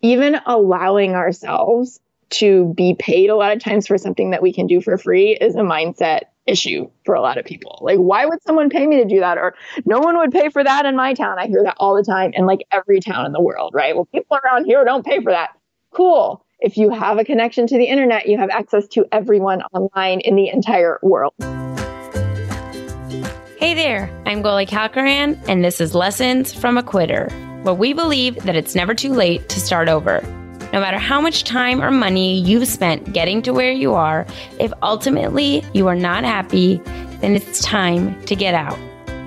even allowing ourselves to be paid a lot of times for something that we can do for free is a mindset issue for a lot of people. Like, why would someone pay me to do that? Or no one would pay for that in my town. I hear that all the time in like every town in the world, right? Well, people around here don't pay for that. Cool. If you have a connection to the internet, you have access to everyone online in the entire world. Hey there, I'm Goli Kalkaran, and this is Lessons from a Quitter, where we believe that it's never too late to start over. No matter how much time or money you've spent getting to where you are, if ultimately you are not happy, then it's time to get out.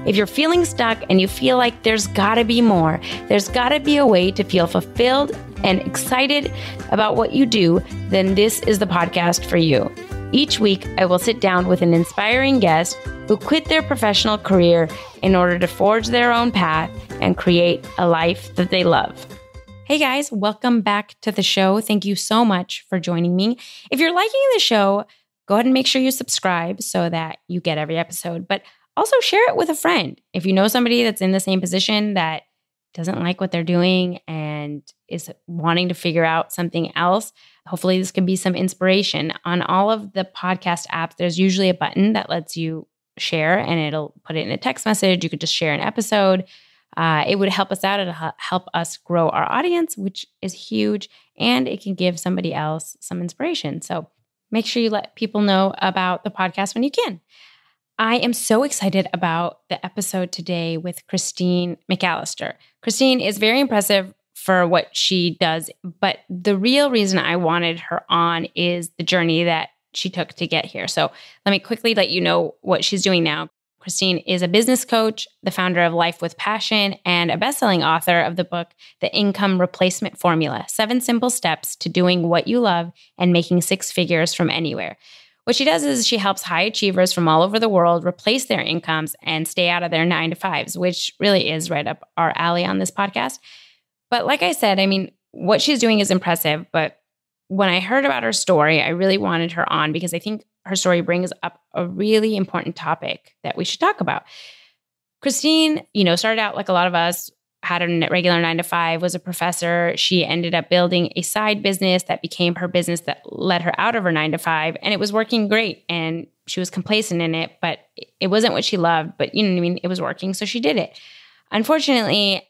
If you're feeling stuck and you feel like there's gotta be more, there's gotta be a way to feel fulfilled and excited about what you do, then this is the podcast for you. Each week, I will sit down with an inspiring guest who quit their professional career in order to forge their own path and create a life that they love. Hey guys, welcome back to the show. Thank you so much for joining me. If you're liking the show, go ahead and make sure you subscribe so that you get every episode, but also share it with a friend. If you know somebody that's in the same position that doesn't like what they're doing and is wanting to figure out something else, hopefully this can be some inspiration. On all of the podcast apps, there's usually a button that lets you share and it'll put it in a text message. You could just share an episode. It would help us out. It'll help us grow our audience, which is huge, and it can give somebody else some inspiration. So make sure you let people know about the podcast when you can. I am so excited about the episode today with Christine McAlister. Christine is very impressive for what she does, but the real reason I wanted her on is the journey that she took to get here. So let me quickly let you know what she's doing now. Christine is a business coach, the founder of Life with Passion, and a best-selling author of the book, The Income Replacement Formula, 7 Simple Steps to Doing What You Love and Making 6 Figures from Anywhere. What she does is she helps high achievers from all over the world replace their incomes and stay out of their 9-to-5s, which really is right up our alley on this podcast. But like I said, I mean, what she's doing is impressive, but when I heard about her story, I really wanted her on because I think her story brings up a really important topic that we should talk about. Christine, started out like a lot of us, had a regular 9-to-5, was a professor. She ended up building a side business that became her business that led her out of her 9-to-5, and it was working great. And she was complacent in it, but it wasn't what she loved, but it was working. So she did it. Unfortunately,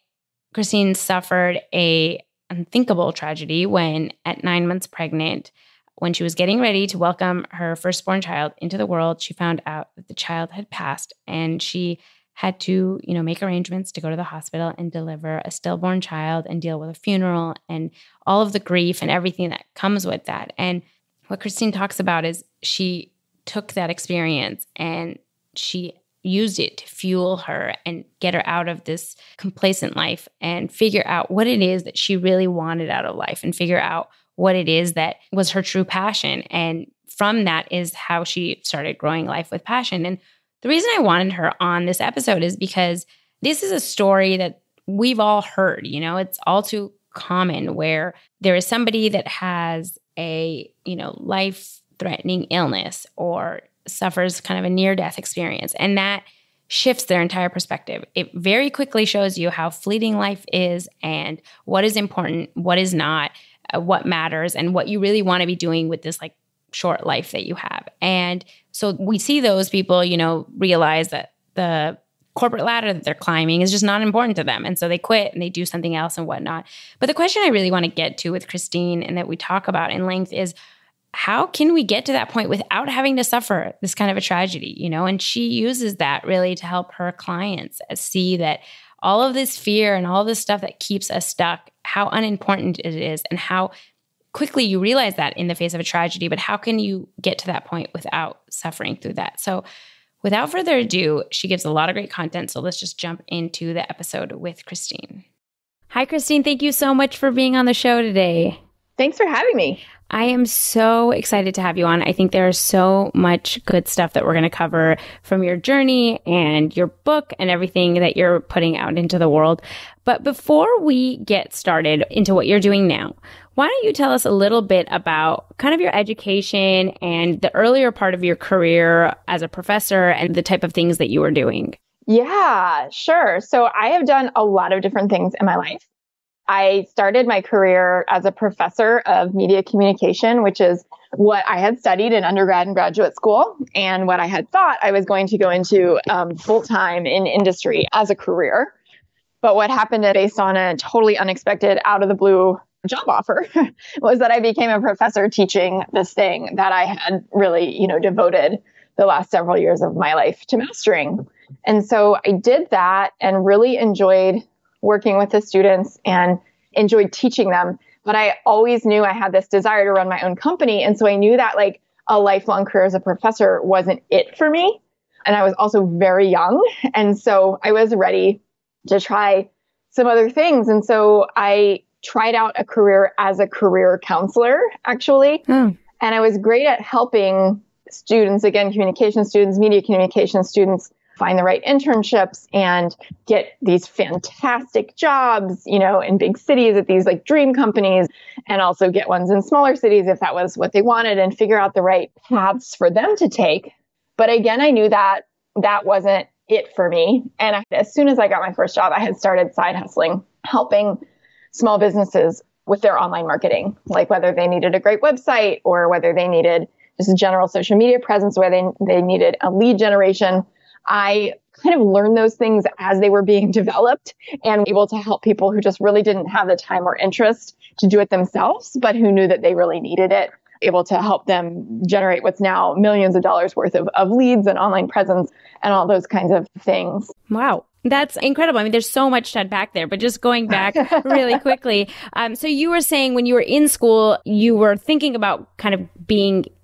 Christine suffered a unthinkable tragedy when at 9 months pregnant, when she was getting ready to welcome her firstborn child into the world, she found out that the child had passed, and she had to, make arrangements to go to the hospital and deliver a stillborn child and deal with a funeral and all of the grief and everything that comes with that. And what Christine talks about is she took that experience and she used it to fuel her and get her out of this complacent life and figure out what it is that she really wanted out of life and figure out what it is that was her true passion. And from that is how she started growing Life with Passion. And the reason I wanted her on this episode is because this is a story that we've all heard. It's all too common where there is somebody that has a, life-threatening illness or suffers kind of a near-death experience, and that shifts their entire perspective. It very quickly shows you how fleeting life is and what is important, what is not, what matters, and what you really want to be doing with this short life that you have. And so we see those people, realize that the corporate ladder that they're climbing is just not important to them. And so they quit and they do something else and whatnot. But the question I really want to get to with Christine and that we talk about in length is, how can we get to that point without having to suffer this kind of a tragedy, And she uses that really to help her clients see that all of this fear and all this stuff that keeps us stuck, how unimportant it is and how quickly you realize that in the face of a tragedy, but how can you get to that point without suffering through that? So without further ado, she gives a lot of great content. So let's just jump into the episode with Christine. Hi, Christine. Thank you so much for being on the show today. Thanks for having me. I am so excited to have you on. I think there's so much good stuff that we're going to cover from your journey and your book and everything that you're putting out into the world. But before we get started into what you're doing now, why don't you tell us a little bit about kind of your education and the earlier part of your career as a professor and the type of things that you were doing? Yeah, sure. So I have done a lot of different things in my life. I started my career as a professor of media communication, which is what I had studied in undergrad and graduate school, and what I had thought I was going to go into full-time in industry as a career. But what happened based on a totally unexpected, out of the blue job offer was that I became a professor teaching this thing that I had really, devoted the last several years of my life to mastering. And so I did that and really enjoyed working with the students and enjoyed teaching them. But I always knew I had this desire to run my own company. And so I knew that like a lifelong career as a professor wasn't it for me. And I was also very young. And so I was ready to try some other things. And so I tried out a career as a career counselor, actually. And I was great at helping students, again, communication students, media communication students, find the right internships and get these fantastic jobs, in big cities at these like dream companies, and also get ones in smaller cities if that was what they wanted, and figure out the right paths for them to take. But again, I knew that that wasn't it for me. And as soon as I got my first job, I had started side hustling, helping small businesses with their online marketing, like whether they needed a great website or whether they needed just a general social media presence, where they needed a lead generation. I kind of learned those things as they were being developed, and able to help people who just really didn't have the time or interest to do it themselves, but who knew that they really needed it, able to help them generate what's now millions of dollars worth of leads and online presence and all those kinds of things. Wow. That's incredible. I mean, there's so much to unpack there, but just going back really quickly. So you were saying when you were in school, you were thinking about kind of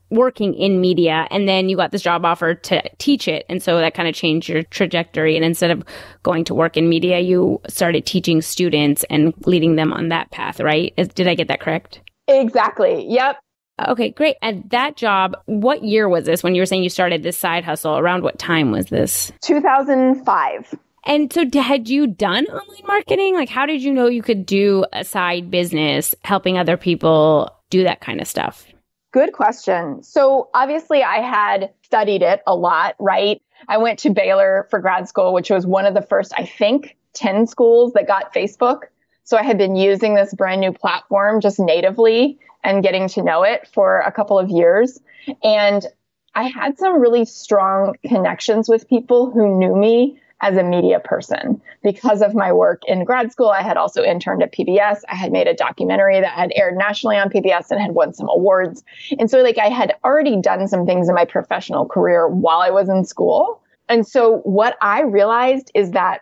working in media, and then you got this job offer to teach it. And so that kind of changed your trajectory. And instead of going to work in media, you started teaching students and leading them on that path, right? Did I get that correct? Exactly. Yep. Okay, great. And that job, what year was this when you were saying you started this side hustle? Around what time was this? 2005. And so had you done online marketing? Like, how did you know you could do a side business helping other people do that kind of stuff? Good question. So obviously I had studied it a lot, right? I went to Baylor for grad school, which was one of the first, I think, 10 schools that got Facebook. So I had been using this brand new platform just natively and getting to know it for a couple of years. And I had some really strong connections with people who knew me as a media person. Because of my work in grad school, I had also interned at PBS. I had made a documentary that had aired nationally on PBS and had won some awards. And so I had already done some things in my professional career while I was in school. And so what I realized is that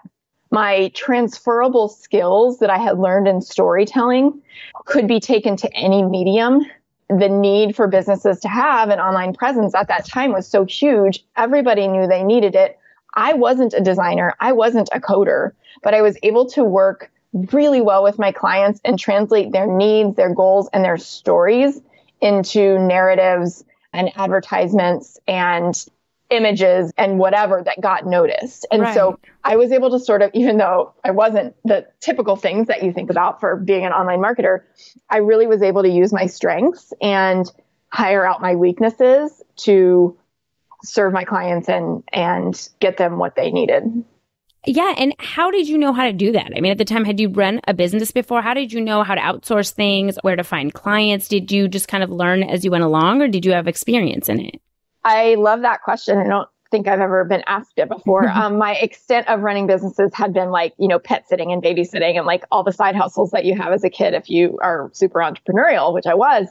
my transferable skills that I had learned in storytelling could be taken to any medium. The need for businesses to have an online presence at that time was so huge. Everybody knew they needed it. I wasn't a designer. I wasn't a coder, but I was able to work really well with my clients and translate their needs, their goals, and their stories into narratives and advertisements and images and whatever that got noticed. And so I was able to sort of, even though I wasn't the typical things that you think about for being an online marketer, I really was able to use my strengths and hire out my weaknesses to serve my clients and get them what they needed. Yeah. And how did you know how to do that? I mean, at the time, had you run a business before? How did you know how to outsource things, where to find clients? Did you just kind of learn as you went along, or did you have experience in it? I love that question. I don't think I've ever been asked it before. My extent of running businesses had been like, pet sitting and babysitting and like all the side hustles that you have as a kid if you are super entrepreneurial, which I was.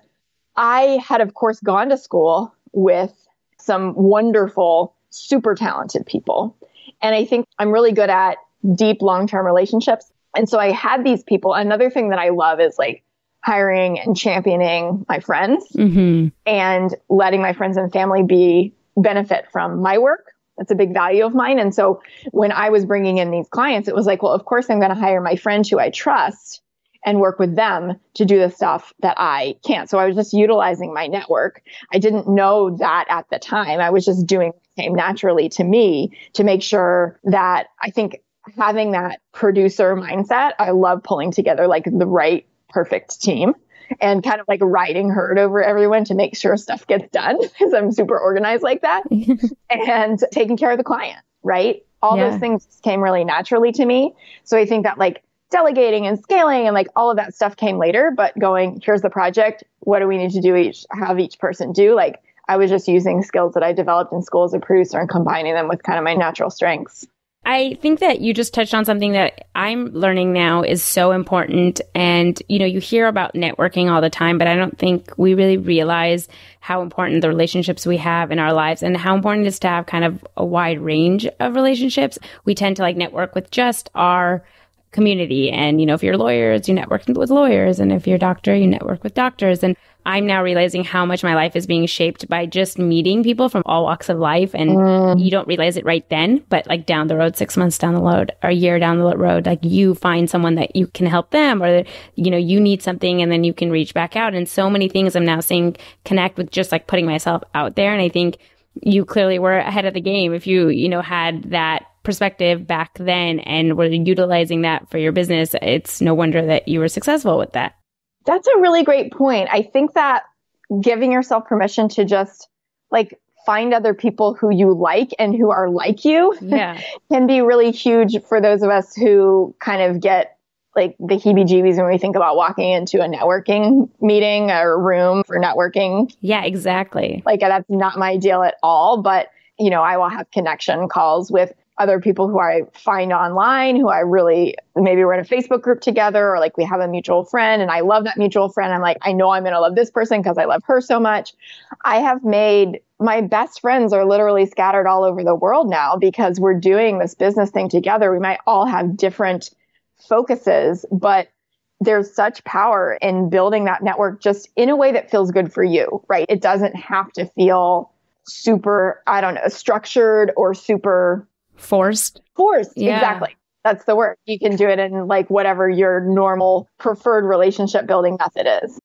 I had, of course, gone to school with some wonderful, super talented people. And I think I'm really good at deep, long-term relationships. And so I had these people. Another thing that I love is like hiring and championing my friends and letting my friends and family benefit from my work. That's a big value of mine. And so when I was bringing in these clients, it was like, well, of course I'm going to hire my friends who I trust and work with them to do the stuff that I can't. So I was just utilizing my network. I didn't know that at the time. I was just doing what came naturally to me to make sure that I think having that producer mindset, I love pulling together like the right perfect team and kind of like riding herd over everyone to make sure stuff gets done because I'm super organized like that and taking care of the client, right? All those things came really naturally to me. So I think that like delegating and scaling and like all of that stuff came later, but going, here's the project. What do we need to do have each person do? Like I was just using skills that I developed in school as a producer and combining them with kind of my natural strengths. I think that you just touched on something that I'm learning now is so important. And, you hear about networking all the time, but I don't think we really realize how important the relationships we have in our lives and how important it is to have kind of a wide range of relationships. We tend to like network with just our community. And, if you're lawyers, you network with lawyers. And if you're a doctor, you network with doctors. And I'm now realizing how much my life is being shaped by just meeting people from all walks of life. And you don't realize it right then, but like down the road, 6 months down the road, or a year down the road, like you find someone that you can help them or, you need something and then you can reach back out. And so many things I'm now seeing connect with just like putting myself out there. And I think you clearly were ahead of the game if you, had that perspective back then and were utilizing that for your business. It's no wonder that you were successful with that. That's a really great point. I think that giving yourself permission to just like find other people who you like and who are like you can be really huge for those of us who kind of get like the heebie-jeebies when we think about walking into a networking meeting or room for networking. Yeah, exactly. Like that's not my deal at all. But, I will have connection calls with other people who I find online, who I really, maybe we're in a Facebook group together or like we have a mutual friend and I love that mutual friend. I'm like, I know I'm going to love this person because I love her so much. I have made my best friends are literally scattered all over the world now because we're doing this business thing together. We might all have different focuses, but there's such power in building that network just in a way that feels good for you, right? It doesn't have to feel super, structured or super Forced. Yeah. Exactly. That's the word. You can do it in like whatever your normal preferred relationship building method is.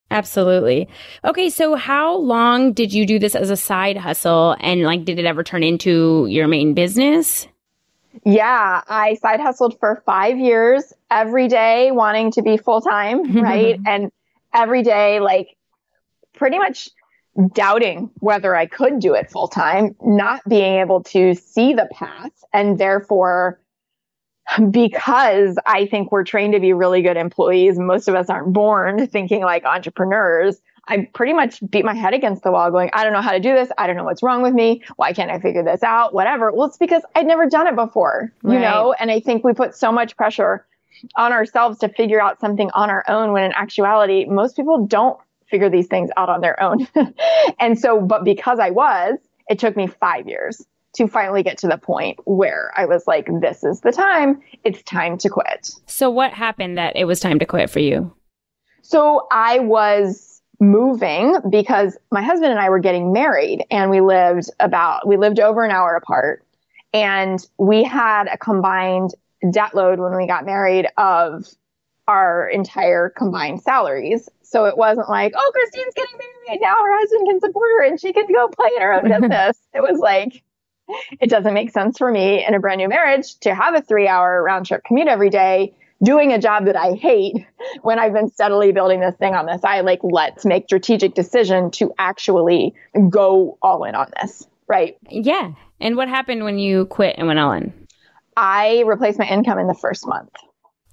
Absolutely. Okay. So how long did you do this as a side hustle and like, did it ever turn into your main business? Yeah. I side hustled for 5 years every day wanting to be full-time. Right. And every day, like pretty much doubting whether I could do it full time, not being able to see the path. And therefore, because I think we're trained to be really good employees, most of us aren't born thinking like entrepreneurs. I pretty much beat my head against the wall going, I don't know how to do this. I don't know what's wrong with me. Why can't I figure this out? Whatever. Well, it's because I'd never done it before, and I think we put so much pressure on ourselves to figure out something on our own when in actuality, most people don't figure these things out on their own. And so, but because it took me 5 years to finally get to the point where I was like, this is the time. It's time to quit. So what happened that it was time to quit for you? So I was moving because my husband and I were getting married and we lived over an hour apart. And we had a combined debt load when we got married of our entire combined salaries. So it wasn't like, oh, Christine's getting married. Now her husband can support her and she can go play in her own business. It was like, it doesn't make sense for me in a brand new marriage to have a 3-hour round trip commute every day, doing a job that I hate when I've been steadily building this thing on the side. Like, let's make strategic decision to actually go all in on this. Right. Yeah. And what happened when you quit and went all in? I replaced my income in the first month.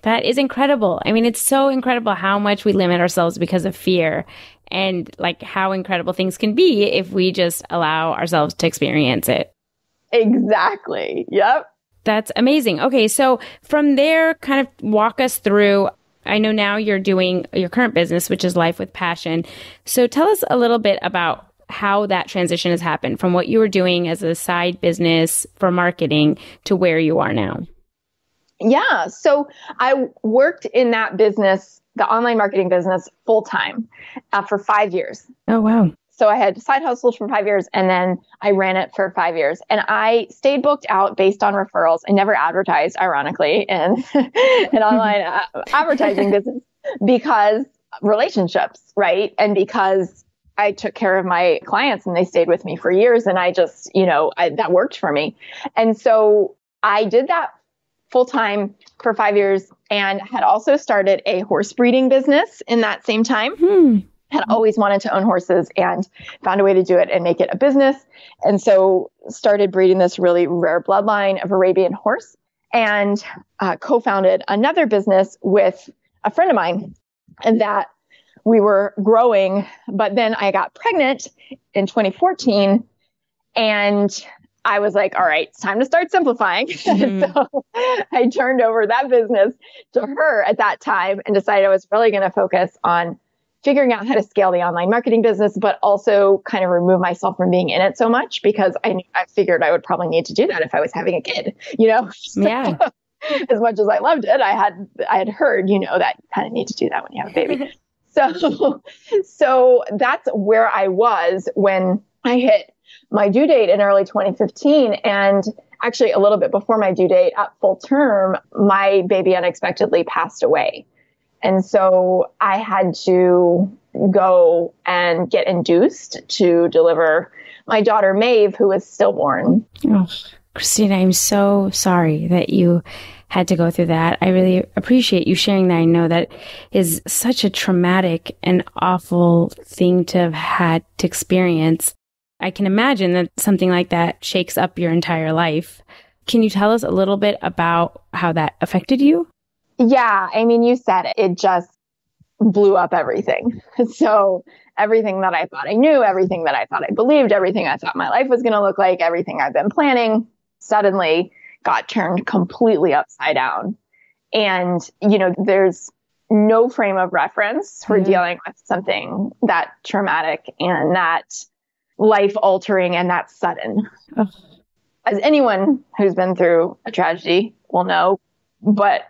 That is incredible. I mean, it's so incredible how much we limit ourselves because of fear and like how incredible things can be if we just allow ourselves to experience it. Exactly. Yep. That's amazing. Okay. So from there, kind of walk us through, I know now you're doing your current business, which is Life with Passion. So tell us a little bit about how that transition has happened from what you were doing as a side business for marketing to where you are now. Yeah. So I worked in that business, the online marketing business, full time for 5 years. Oh, wow. So I had side hustles for 5 years and then I ran it for 5 years and I stayed booked out based on referrals. I never advertised, ironically, in an online advertising business because relationships, right? And because I took care of my clients and they stayed with me for years and I just, that worked for me. And so I did that full time for 5 years and had also started a horse breeding business in that same time. Had always wanted to own horses and found a way to do it and make it a business. And so started breeding this really rare bloodline of Arabian horse. and co-founded another business with a friend of mine, and that we were growing. But then I got pregnant in 2014, and I was like, all right, it's time to start simplifying. So I turned over that business to her at that time and decided I was really going to focus on figuring out how to scale the online marketing business, but also kind of remove myself from being in it so much, because I figured I would probably need to do that if I was having a kid, Yeah. As much as I loved it, I had heard, that you kind of need to do that when you have a baby. So that's where I was when I hit my due date in early 2015. And actually a little bit before my due date, at full term, my baby unexpectedly passed away. And so I had to go and get induced to deliver my daughter, Maeve, who was stillborn. Oh, Christine, I'm so sorry that you had to go through that. I really appreciate you sharing that. I know that is such a traumatic and awful thing to have had to experience. I can imagine that something like that shakes up your entire life. Can you tell us a little bit about how that affected you? Yeah, I mean, you said it. It just blew up everything. So everything that I thought I knew, everything that I thought I believed, everything I thought my life was going to look like, everything I've been planning, suddenly got turned completely upside down. And, there's no frame of reference for dealing with something that traumatic and that life altering and that sudden. Oh. As anyone who's been through a tragedy will know. But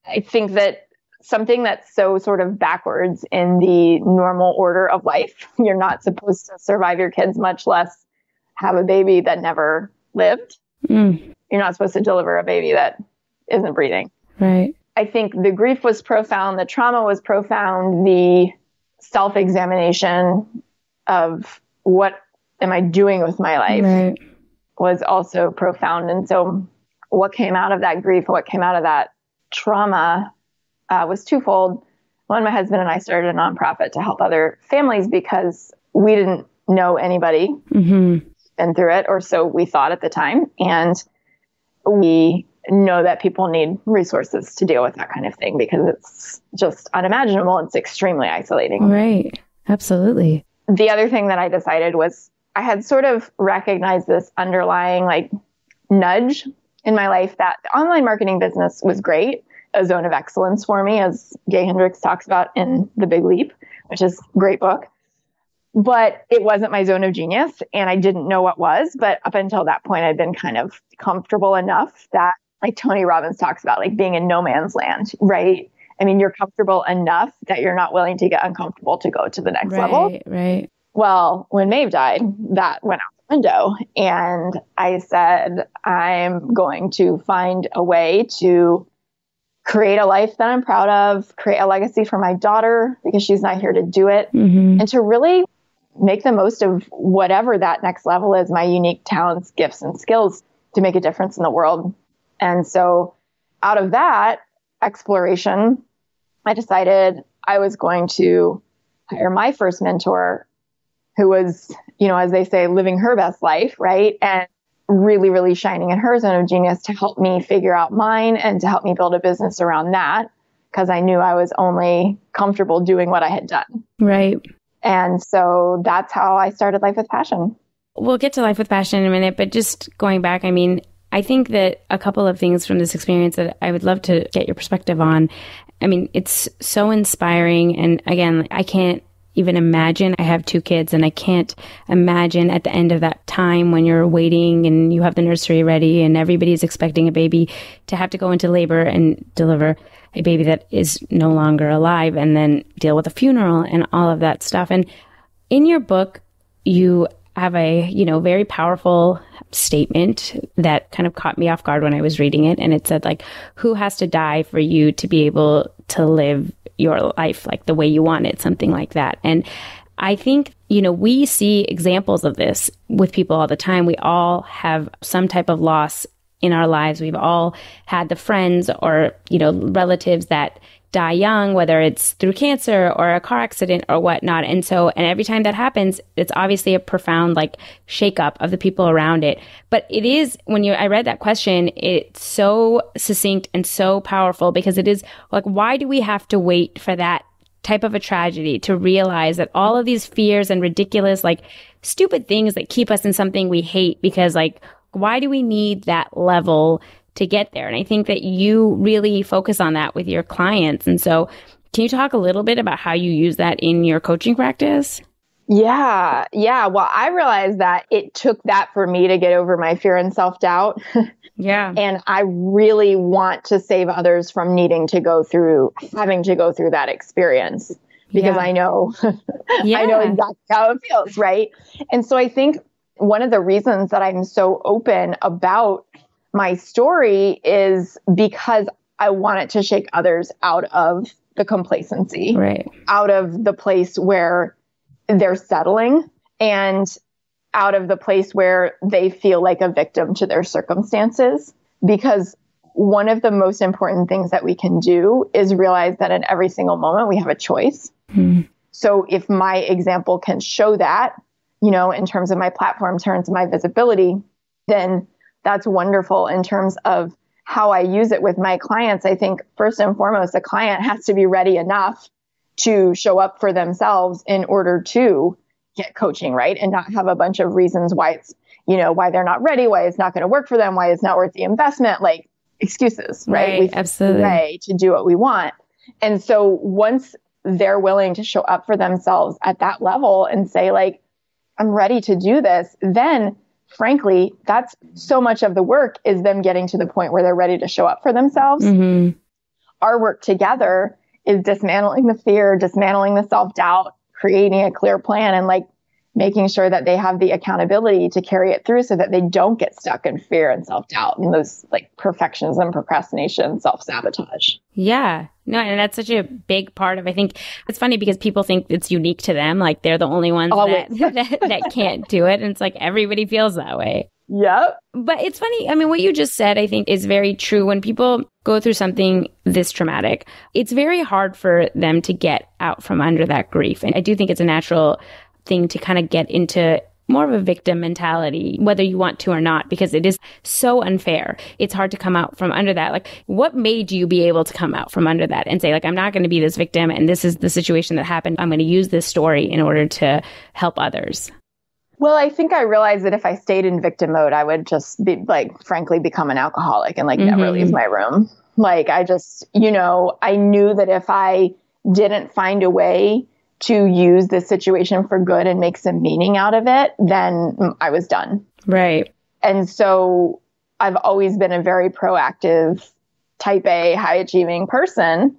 I think that something that's so sort of backwards in the normal order of life, you're not supposed to survive your kids, much less have a baby that never lived. You're not supposed to deliver a baby that isn't breathing. Right. I think the grief was profound. The trauma was profound. The self-examination of what am I doing with my life was also profound. And so what came out of that grief, what came out of that trauma was twofold. One, my husband and I started a nonprofit to help other families because we didn't know anybody been through it, or so we thought at the time. And we know that people need resources to deal with that kind of thing because it's just unimaginable. It's extremely isolating. Right. Absolutely. The other thing that I decided was I had sort of recognized this underlying nudge in my life that the online marketing business was great, a zone of excellence for me, as Gay Hendricks talks about in The Big Leap, which is a great book. But it wasn't my zone of genius, and I didn't know what was. But up until that point, I'd been kind of comfortable enough that, like Tony Robbins talks about, being in no man's land, right? I mean, you're comfortable enough that you're not willing to get uncomfortable to go to the next level. Right. Well, when Maeve died, that went out the window. And I said, I'm going to find a way to create a life that I'm proud of, create a legacy for my daughter because she's not here to do it, and to really make the most of whatever that next level is, my unique talents, gifts, and skills to make a difference in the world. And so out of that exploration, I decided I was going to hire my first mentor, who was, as they say, living her best life, right? And really, really shining in her zone of genius to help me figure out mine and to help me build a business around that, because I knew I was only comfortable doing what I had done. Right. And so that's how I started Life with Passion. We'll get to Life with Passion in a minute, but just going back, I mean, I think that a couple of things from this experience that I would love to get your perspective on. I mean, it's so inspiring. And again, I can't even imagine. I have 2 kids, and I can't imagine at the end of that time when you're waiting and you have the nursery ready and everybody's expecting a baby to have to go into labor and deliver a baby that is no longer alive, and then deal with a funeral and all of that stuff. And in your book, you have a, very powerful statement that kind of caught me off guard when I was reading it. And it said, who has to die for you to be able to live your life the way you want it, something like that. And I think, we see examples of this with people all the time. We all have some type of loss in our lives. We've all had the friends or, relatives that die young, whether it's through cancer or a car accident or whatnot. And every time that happens, it's obviously a profound like shakeup of the people around it. But it is, I read that question, it's so succinct and so powerful, because it is like, why do we have to wait for that type of a tragedy to realize that all of these fears and ridiculous, like stupid things that keep us in something we hate? Because like, why do we need that level to get there? And I think that you really focus on that with your clients. And so can you talk a little bit about how you use that in your coaching practice? Yeah. Well, I realized that it took that for me to get over my fear and self-doubt. Yeah. And I really want to save others from having to go through that experience, because I know, I know exactly how it feels. Right. And so I think one of the reasons that I'm so open about my story is because I want it to shake others out of the complacency, right, out of the place where they're settling, and out of the place where they feel like a victim to their circumstances. Because one of the most important things that we can do is realize that in every single moment we have a choice. So if my example can show that, in terms of my platform, in terms of my visibility, then that's wonderful. In terms of how I use it with my clients, I think first and foremost, the client has to be ready enough to show up for themselves in order to get coaching, right? And not have a bunch of reasons why it's, why they're not ready, why it's not going to work for them, why it's not worth the investment, like excuses, right? We absolutely. Way to do what we want. And so once they're willing to show up for themselves at that level and say like, I'm ready to do this, then frankly, that's so much of the work, is them getting to the point where they're ready to show up for themselves. Our work together is dismantling the fear, dismantling the self-doubt, creating a clear plan, and like making sure that they have the accountability to carry it through so that they don't get stuck in fear and self-doubt and those like perfectionism, procrastination, self-sabotage. Yeah. No, and that's such a big part of, I think it's funny because people think it's unique to them. Like they're the only ones that can't do it. And it's like everybody feels that way. Yep. But it's funny. I mean, what you just said, I think is very true. When people go through something this traumatic, it's very hard for them to get out from under that grief. And I do think it's a natural thing to kind of get into more of a victim mentality, whether you want to or not, because it is so unfair. It's hard to come out from under that. Like, what made you be able to come out from under that and say, like, I'm not going to be this victim and this is the situation that happened. I'm going to use this story in order to help others? Well, I think I realized that if I stayed in victim mode, I would just be like, frankly, become an alcoholic and like never leave my room. Like, I just, I knew that if I didn't find a way to use this situation for good and make some meaning out of it, then I was done. Right. And so I've always been a very proactive, type A, high achieving person.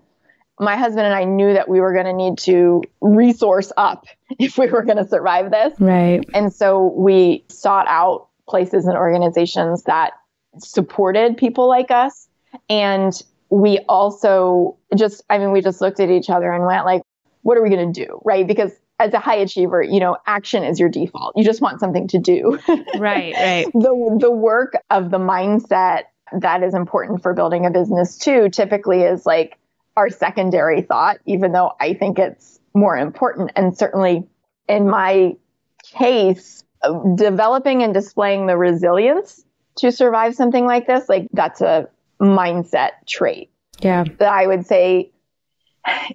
My husband and I knew that we were going to need to resource up if we were going to survive this. Right. And so we sought out places and organizations that supported people like us. And we also we just looked at each other and went like, what are we going to do? Right. Because as a high achiever, action is your default. You just want something to do. Right. The work of the mindset that is important for building a business too, typically is like our secondary thought, even though I think it's more important. And certainly in my case, developing and displaying the resilience to survive something like this, like that's a mindset trait. Yeah. That I would say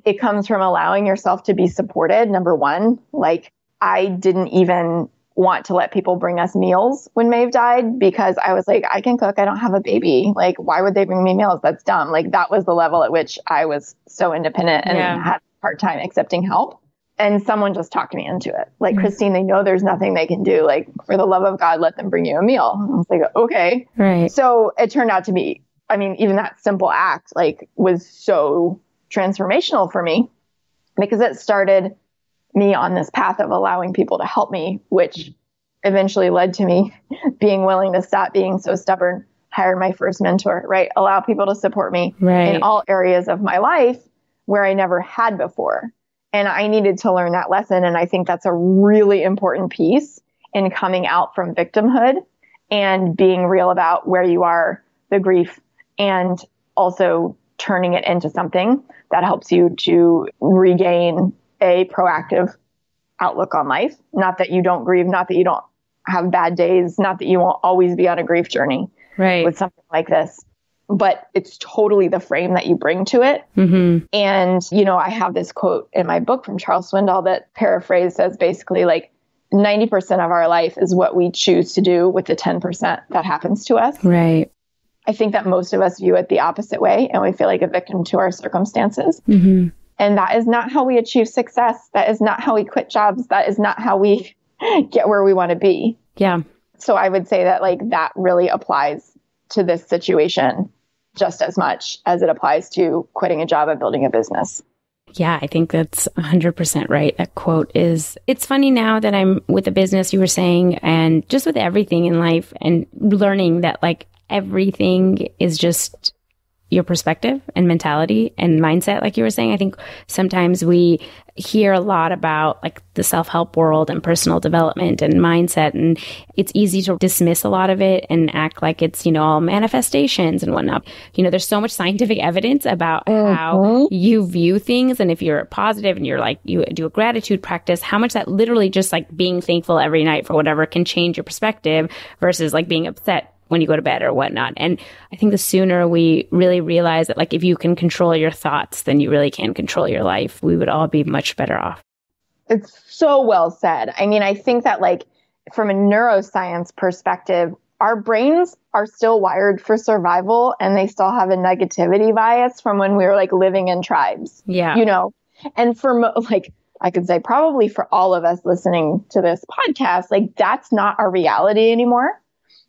it comes from allowing yourself to be supported. Number one, like I didn't even want to let people bring us meals when Maeve died because I was like, I can cook. I don't have a baby. Like, why would they bring me meals? That's dumb. Like that was the level at which I was so independent and had a hard time accepting help. And someone just talked me into it. Like, Christine, they know there's nothing they can do. Like, for the love of God, let them bring you a meal. I was like, okay. Right. So it turned out to be, even that simple act, like, was so transformational for me because it started me on this path of allowing people to help me, which eventually led to me being willing to stop being so stubborn, hire my first mentor, right? Allow people to support me in all areas of my life where I never had before. And I needed to learn that lesson. And I think that's a really important piece in coming out from victimhood and being real about where you are, the grief, and also turning it into something that helps you to regain a proactive outlook on life. Not that you don't grieve, not that you don't have bad days, not that you won't always be on a grief journey with something like this, but it's totally the frame that you bring to it. Mm-hmm. And, I have this quote in my book from Charles Swindoll that paraphrased says basically like 90% of our life is what we choose to do with the 10% that happens to us. Right. I think that most of us view it the opposite way, and we feel like a victim to our circumstances. Mm-hmm. And that is not how we achieve success. That is not how we quit jobs. That is not how we get where we want to be. Yeah. So I would say that like that really applies to this situation just as much as it applies to quitting a job and building a business. Yeah, I think that's 100% right. That quote is, it's funny now that I'm with a business, you were saying, and just with everything in life and learning that like everything is just your perspective and mentality and mindset. Like you were saying, I think sometimes we hear a lot about like the self-help world and personal development and mindset, and it's easy to dismiss a lot of it and act like it's, all manifestations and whatnot. There's so much scientific evidence about how you view things. And if you're positive and you're like, you do a gratitude practice, how much that literally just like being thankful every night for whatever can change your perspective versus like being upset when you go to bed or whatnot. And I think the sooner we really realize that like if you can control your thoughts, then you really can control your life, we would all be much better off. It's so well said. I mean, I think that like from a neuroscience perspective, our brains are still wired for survival, and they still have a negativity bias from when we were like living in tribes. Yeah. And for like, I could say probably for all of us listening to this podcast, like that's not our reality anymore.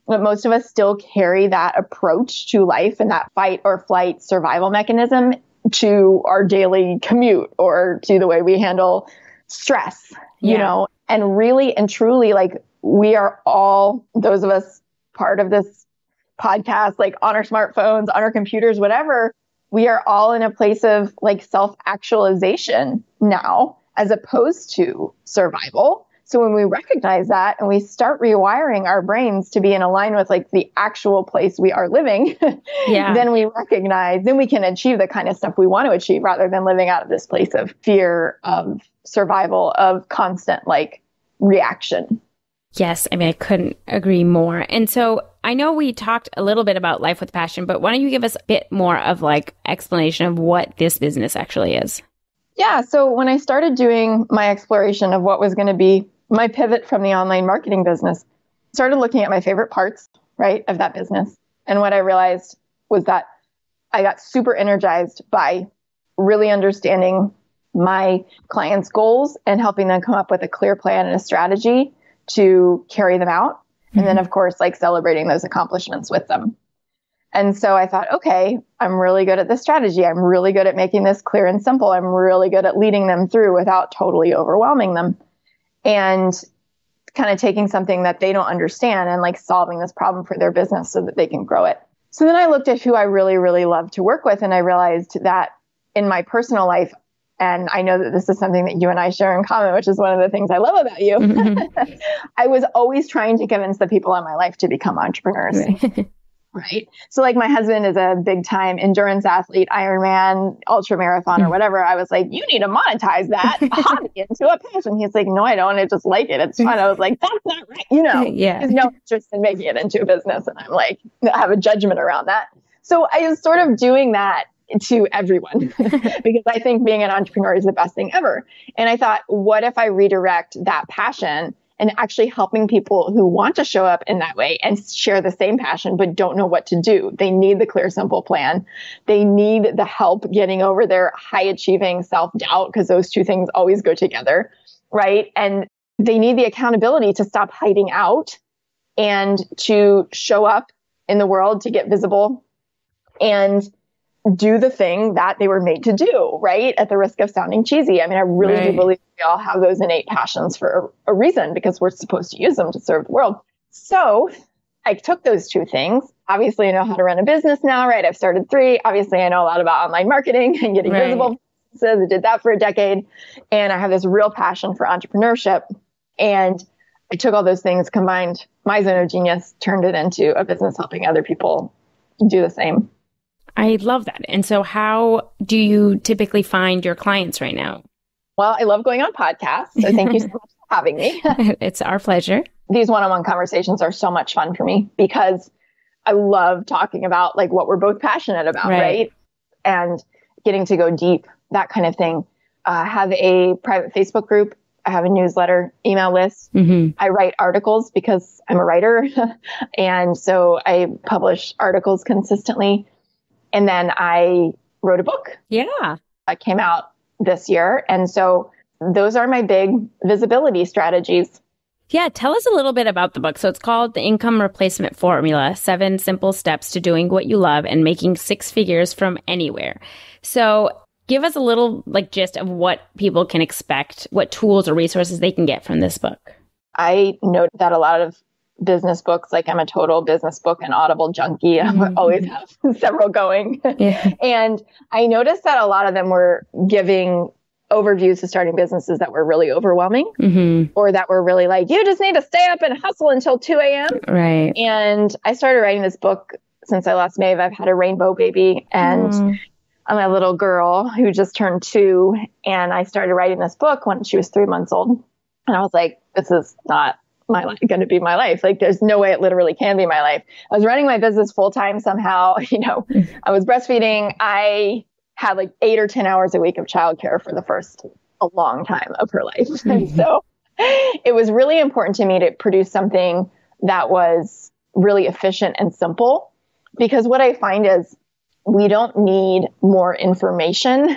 But most of us still carry that approach to life and that fight or flight survival mechanism to our daily commute or to the way we handle stress, and really and truly, like we are all, those of us part of this podcast, like on our smartphones, on our computers, whatever, we are all in a place of like self-actualization now, as opposed to survival. So when we recognize that and we start rewiring our brains to be in alignment with like the actual place we are living, then we can achieve the kind of stuff we want to achieve rather than living out of this place of fear, of survival, of constant like reaction. Yes. I mean, I couldn't agree more. And so I know we talked a little bit about life with passion, but why don't you give us a bit more of like explanation of what this business actually is? Yeah. So when I started doing my exploration of what was going to be my pivot from the online marketing business, started looking at my favorite parts, right, of that business. And what I realized was that I got super energized by really understanding my clients' goals and helping them come up with a clear plan and a strategy to carry them out. Mm-hmm. And then, of course, like celebrating those accomplishments with them. And so I thought, okay, I'm really good at this strategy. I'm really good at making this clear and simple. I'm really good at leading them through without totally overwhelming them. And kind of taking something that they don't understand and like solving this problem for their business so that they can grow it. So then I looked at who I really, really love to work with. And I realized that in my personal life, and I know that this is something that you and I share in common, which is one of the things I love about you. Mm-hmm. I was always trying to convince the people in my life to become entrepreneurs. Right. So like my husband is a big time endurance athlete, Ironman, ultra marathon or whatever. I was like, you need to monetize that hobby into a passion. He's like, no, I don't. I just like it. It's fun. I was like, that's not right. There's no interest in making it into a business. And I'm like, I have a judgment around that. So I was sort of doing that to everyone because I think being an entrepreneur is the best thing ever. And I thought, what if I redirect that passion and actually helping people who want to show up in that way and share the same passion, but don't know what to do. They need the clear, simple plan. They need the help getting over their high achieving self-doubt, because those two things always go together, right? And they need the accountability to stop hiding out and to show up in the world, to get visible and do the thing that they were made to do, right? At the risk of sounding cheesy. I mean, I really do believe we all have those innate passions for a reason, because we're supposed to use them to serve the world. So I took those two things. Obviously, I know how to run a business now, right? I've started 3. Obviously, I know a lot about online marketing and getting visible. I did that for a decade. And I have this real passion for entrepreneurship. And I took all those things, combined my zone of genius, turned it into a business helping other people do the same. I love that. And so how do you typically find your clients right now? Well, I love going on podcasts. So thank you so much for having me. It's our pleasure. These one-on-one conversations are so much fun for me because I love talking about like what we're both passionate about, right? And getting to go deep, that kind of thing. I have a private Facebook group. I have a newsletter, email list. I write articles because I'm a writer. And so I publish articles consistently. And then I wrote a book. Yeah. That came out this year. And so those are my big visibility strategies. Yeah. Tell us a little bit about the book. So it's called The Income Replacement Formula, 7 Simple Steps to Doing What You Love and Making 6 Figures from Anywhere. So give us a little gist of what people can expect, what tools or resources they can get from this book. I note that a lot of business books, like I'm a total business book and Audible junkie. I always have several going. And I noticed that a lot of them were giving overviews to starting businesses that were really overwhelming or that were really like, you just need to stay up and hustle until 2 a.m. Right. And I started writing this book since I lost Maeve. I've had a rainbow baby and I'm a little girl who just turned 2. And I started writing this book when she was 3 months old. And I was like, this is not going to be my life. Like, there's no way it literally can be my life. I was running my business full time somehow. I was breastfeeding. I had like 8 or 10 hours a week of childcare for a long time of her life. And so it was really important to me to produce something that was really efficient and simple, because what I find is we don't need more information.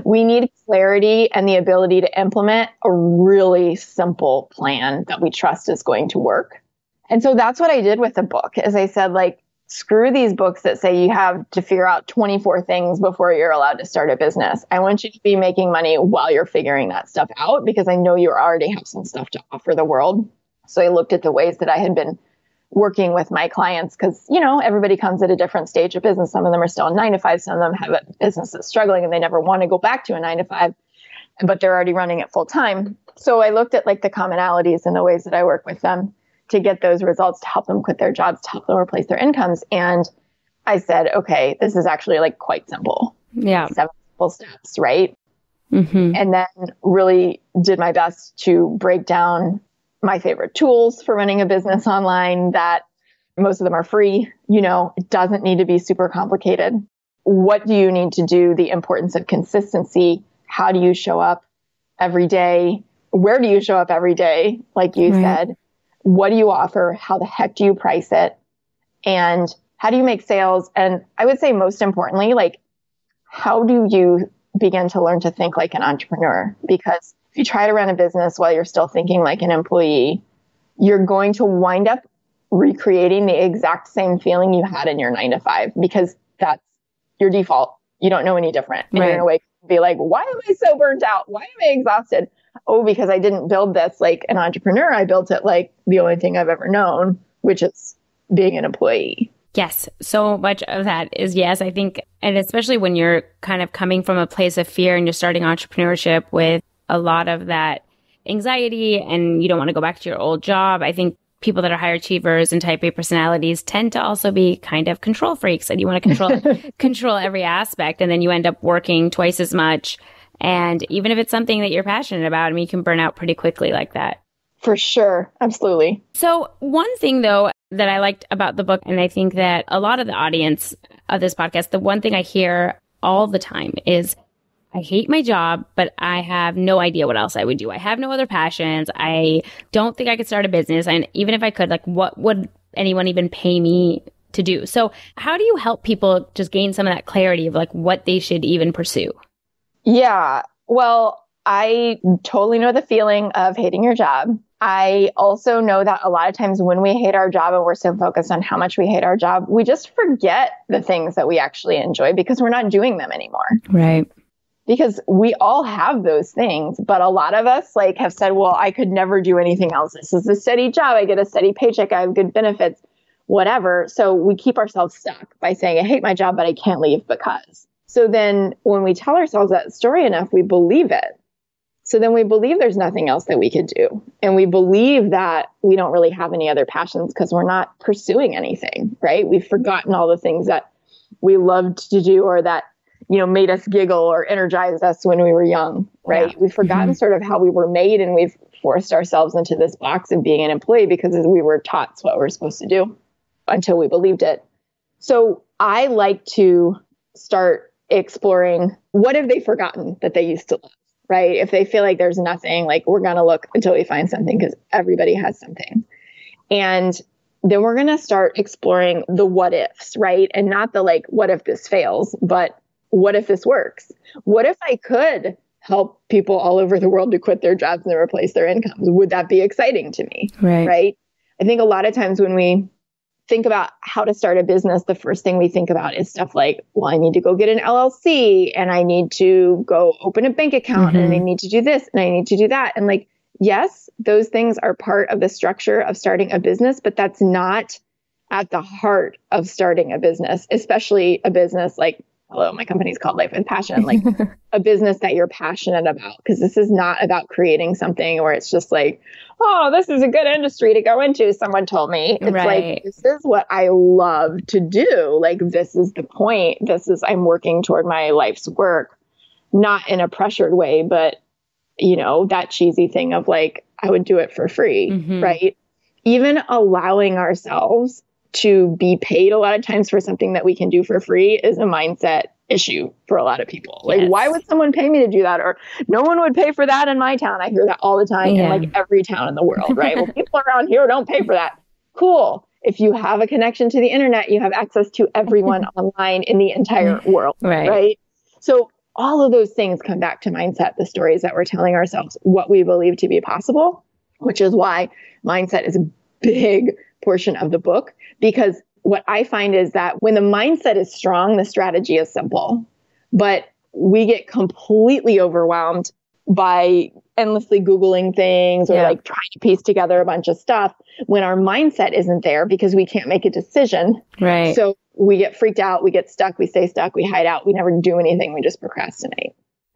We need clarity and the ability to implement a really simple plan that we trust is going to work. And so that's what I did with the book, is I said, like, screw these books that say you have to figure out 24 things before you're allowed to start a business. I want you to be making money while you're figuring that stuff out, because I know you already have some stuff to offer the world. So I looked at the ways that I had been working with my clients, because, everybody comes at a different stage of business. Some of them are still in 9 to 5. Some of them have a business that's struggling and they never want to go back to a 9 to 5, but they're already running it full time. So I looked at like the commonalities and the ways that I work with them to get those results, to help them quit their jobs, to help them replace their incomes. And I said, okay, this is actually like quite simple. Yeah. 7 simple steps, right? And then really did my best to break down my favorite tools for running a business online, that most of them are free. It doesn't need to be super complicated. What do you need to do? The importance of consistency. How do you show up every day? Where do you show up every day? Like you said, what do you offer? How the heck do you price it? And how do you make sales? And I would say most importantly, like, how do you begin to learn to think like an entrepreneur? Because if you try to run a business while you're still thinking like an employee, you're going to wind up recreating the exact same feeling you had in your 9 to 5, because that's your default. You don't know any different. And you're going to wake up and be like, why am I so burnt out? Why am I exhausted? Oh, because I didn't build this like an entrepreneur. I built it like the only thing I've ever known, which is being an employee. Yes. So much of that is yes, I think. And especially when you're kind of coming from a place of fear and you're starting entrepreneurship with a lot of that anxiety and you don't want to go back to your old job. I think people that are high achievers and type A personalities tend to also be kind of control freaks, and you want to control every aspect. And then you end up working twice as much. And even if it's something that you're passionate about, I mean, you can burn out pretty quickly like that. For sure. Absolutely. So one thing, though, that I liked about the book, and I think that a lot of the audience of this podcast, the one thing I hear all the time is, I hate my job, but I have no idea what else I would do. I have no other passions. I don't think I could start a business. And even if I could, like, what would anyone even pay me to do? So how do you help people just gain some of that clarity of like what they should even pursue? Yeah, well, I totally know the feeling of hating your job. I also know that a lot of times when we hate our job and we're so focused on how much we hate our job, we just forget the things that we actually enjoy because we're not doing them anymore. Right. Because we all have those things, but a lot of us like have said, well, I could never do anything else. This is a steady job. I get a steady paycheck. I have good benefits, whatever. So we keep ourselves stuck by saying, I hate my job, but I can't leave because. So then when we tell ourselves that story enough, we believe it. So then we believe there's nothing else that we could do. And we believe that we don't really have any other passions because we're not pursuing anything, right? We've forgotten all the things that we loved to do or that, made us giggle or energized us when we were young, right? Yeah. We've forgotten sort of how we were made, and we've forced ourselves into this box of being an employee because we were taught what we're supposed to do until we believed it. So I like to start exploring, what have they forgotten that they used to love, right? If they feel like there's nothing, like, we're going to look until we find something because everybody has something. And then we're going to start exploring the what ifs, right? And not the like, what if this fails, but what if this works? What if I could help people all over the world to quit their jobs and replace their incomes? Would that be exciting to me? Right? I think a lot of times when we think about how to start a business, the first thing we think about is stuff like, well, I need to go get an LLC, and I need to go open a bank account, and I need to do this, and I need to do that. And like, yes, those things are part of the structure of starting a business, but that's not at the heart of starting a business, especially a business like, hello, my company's called Life with Passion, like a business that you're passionate about, because this is not about creating something where it's just like, oh, this is a good industry to go into, someone told me. It's like, this is what I love to do. Like, this is the point. I'm working toward my life's work, not in a pressured way, but that cheesy thing of like, I would do it for free, right? Even allowing ourselves to be paid a lot of times for something that we can do for free is a mindset issue for a lot of people. Like, why would someone pay me to do that? Or no one would pay for that in my town. I hear that all the time in like every town in the world, right? Well, people around here don't pay for that. Cool. If you have a connection to the internet, you have access to everyone online in the entire world, right? So all of those things come back to mindset, the stories that we're telling ourselves, what we believe to be possible, which is why mindset is a big portion of the book. Because what I find is that when the mindset is strong, the strategy is simple, but we get completely overwhelmed by endlessly Googling things or like trying to piece together a bunch of stuff when our mindset isn't there because we can't make a decision. Right. So we get freaked out, we get stuck, we stay stuck, we hide out, we never do anything, we just procrastinate.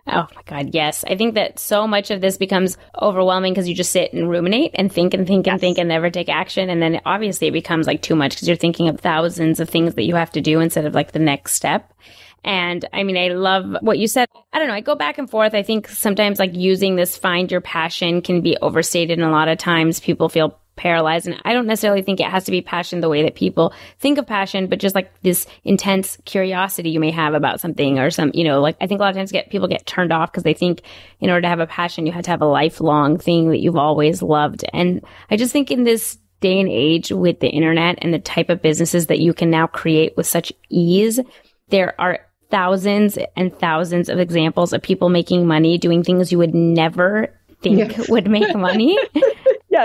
Oh my God, yes. I think that so much of this becomes overwhelming because you just sit and ruminate and think and think and think and never take action. And then obviously it becomes like too much because you're thinking of thousands of things that you have to do instead of like the next step. And I mean, I love what you said. I don't know. I go back and forth. I think sometimes like using this find your passion can be overstated. And a lot of times people feel paralyzed. And I don't necessarily think it has to be passion the way that people think of passion, but just like this intense curiosity you may have about something or some, like I think a lot of times people get turned off because they think in order to have a passion, you have to have a lifelong thing that you've always loved. And I just think in this day and age with the internet and the type of businesses that you can now create with such ease, there are thousands and thousands of examples of people making money doing things you would never think would make money.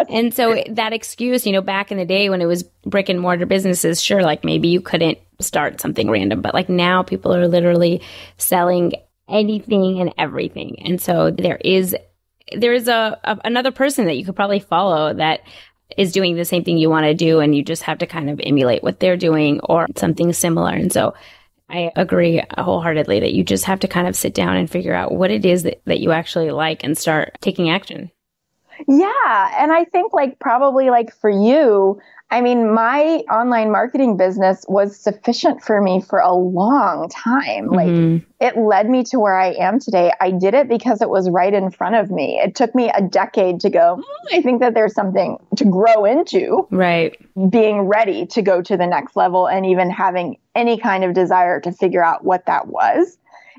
And so that excuse, back in the day when it was brick and mortar businesses, sure, like maybe you couldn't start something random, but like now people are literally selling anything and everything. And so there is another person that you could probably follow that is doing the same thing you want to do, and you just have to kind of emulate what they're doing or something similar. And so I agree wholeheartedly that you just have to kind of sit down and figure out what it is that you actually like and start taking action. Yeah. And I think like probably like for you, I mean, my online marketing business was sufficient for me for a long time. Like it led me to where I am today. I did it because it was right in front of me. It took me a decade to go, I think that there's something to grow into. Right. Being ready to go to the next level and even having any kind of desire to figure out what that was.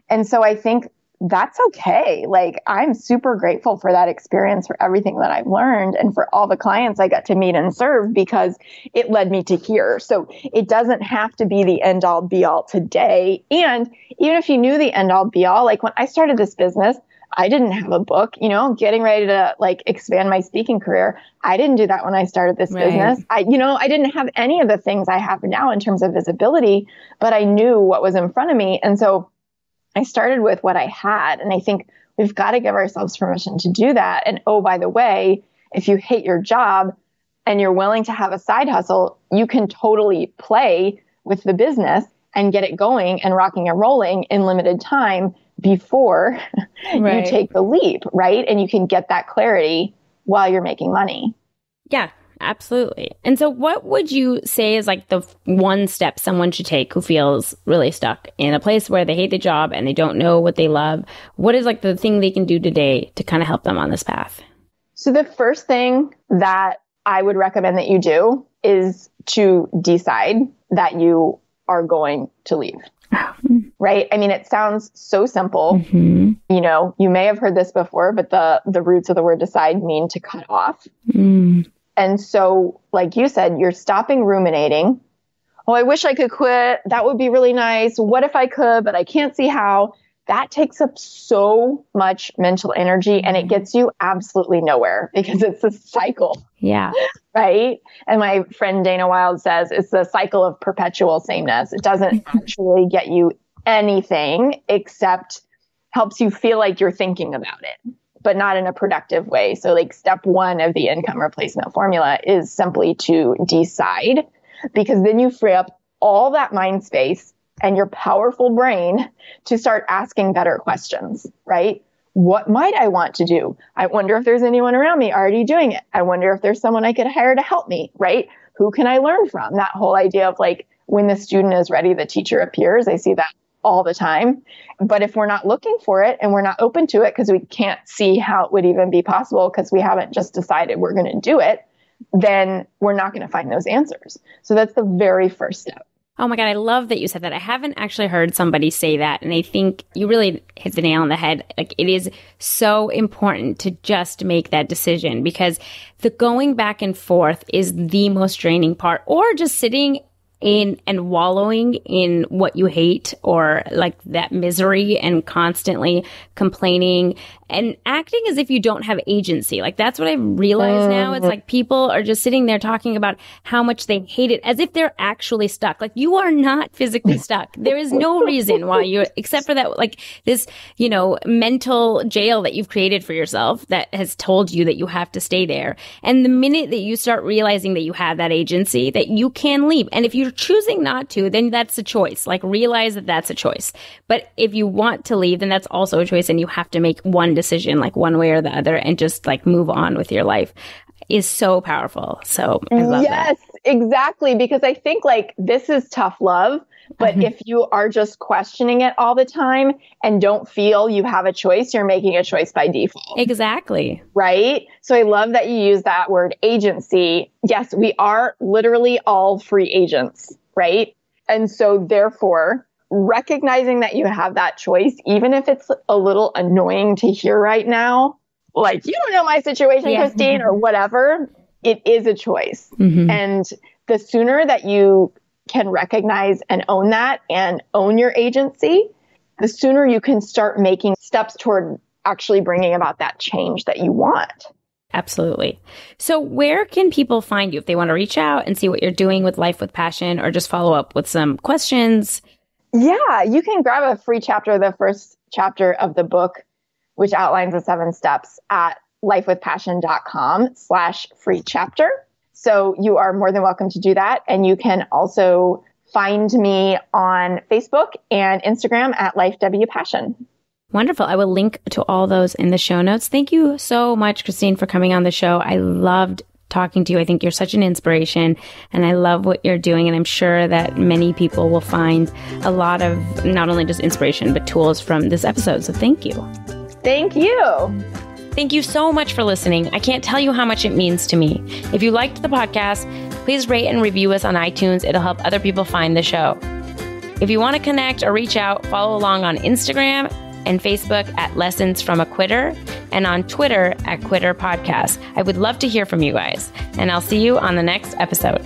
And so I think that's okay. Like, I'm super grateful for that experience, for everything that I've learned, and for all the clients I got to meet and serve, because it led me to here. So it doesn't have to be the end all be all today. And even if you knew the end all be all, like when I started this business, I didn't have a book, getting ready to like expand my speaking career. I didn't do that when I started this business. I didn't have any of the things I have now in terms of visibility, but I knew what was in front of me. And so I started with what I had. And I think we've got to give ourselves permission to do that. And oh, by the way, if you hate your job and you're willing to have a side hustle, you can totally play with the business and get it going and rocking and rolling in limited time before you take the leap, right? And you can get that clarity while you're making money. Yeah. Absolutely. And so what would you say is like the one step someone should take who feels really stuck in a place where they hate the job and they don't know what they love? What is like the thing they can do today to kind of help them on this path? So the first thing that I would recommend that you do is to decide that you are going to leave. Right? I mean, it sounds so simple. Mm-hmm. You know, you may have heard this before, but the roots of the word decide mean to cut off. Mm. And so, like you said, you're stopping ruminating. Oh, I wish I could quit. That would be really nice. What if I could, but I can't see how. That takes up so much mental energy and it gets you absolutely nowhere because it's a cycle. Yeah. Right? And my friend Dana Wilde says it's the cycle of perpetual sameness. It doesn't actually get you anything except helps you feel like you're thinking about it, but not in a productive way. So like step one of the income replacement formula is simply to decide, because then you free up all that mind space and your powerful brain to start asking better questions, right? What might I want to do? I wonder if there's anyone around me already doing it. I wonder if there's someone I could hire to help me, right? Who can I learn from? That whole idea of like, when the student is ready, the teacher appears. I see that all the time. But if we're not looking for it and we're not open to it because we can't see how it would even be possible because we haven't just decided we're going to do it, then we're not going to find those answers. So that's the very first step. Oh my God, I love that you said that. I haven't actually heard somebody say that. And I think you really hit the nail on the head. Like, it is so important to just make that decision, because the going back and forth is the most draining part, or just sitting in and wallowing in what you hate, or like that misery and constantly complaining and acting as if you don't have agency. Like, that's what I realize now. It's like people are just sitting there talking about how much they hate it as if they're actually stuck. Like, you are not physically stuck. There is no reason why you, except for that, like this, you know, mental jail that you've created for yourself that has told you that you have to stay there. And the minute that you start realizing that you have that agency, that you can leave. And if you're choosing not to, then that's a choice. Like, realize that that's a choice. But if you want to leave, then that's also a choice. And you have to make one decision, like one way or the other, and just like move on with your life. Is so powerful. So I love that. Yes, exactly. Because I think like this is tough love, but if you are just questioning it all the time and don't feel you have a choice, you're making a choice by default. Exactly. Right? So I love that you use that word agency. Yes, we are literally all free agents, right? And so therefore, recognizing that you have that choice, even if it's a little annoying to hear right now, like, you don't know my situation, Christine, or whatever, it is a choice. And the sooner that you can recognize and own that and own your agency, the sooner you can start making steps toward actually bringing about that change that you want. Absolutely. So where can people find you if they want to reach out and see what you're doing with Life with Passion, or just follow up with some questions? Yeah, you can grab a free chapter, the first chapter of the book, which outlines the 7 steps, at lifewithpassion.com/free chapter. So you are more than welcome to do that. And you can also find me on Facebook and Instagram at LifeWPassion. Wonderful. I will link to all those in the show notes. Thank you so much, Christine, for coming on the show. I loved talking to you. I think you're such an inspiration, and I love what you're doing. And I'm sure that many people will find a lot of not only just inspiration, but tools from this episode. So thank you. Thank you. Thank you so much for listening. I can't tell you how much it means to me. If you liked the podcast, please rate and review us on iTunes. It'll help other people find the show. If you want to connect or reach out, follow along on Instagram and Facebook at Lessons from a Quitter, and on Twitter at Quitter Podcast. I would love to hear from you guys, and I'll see you on the next episode.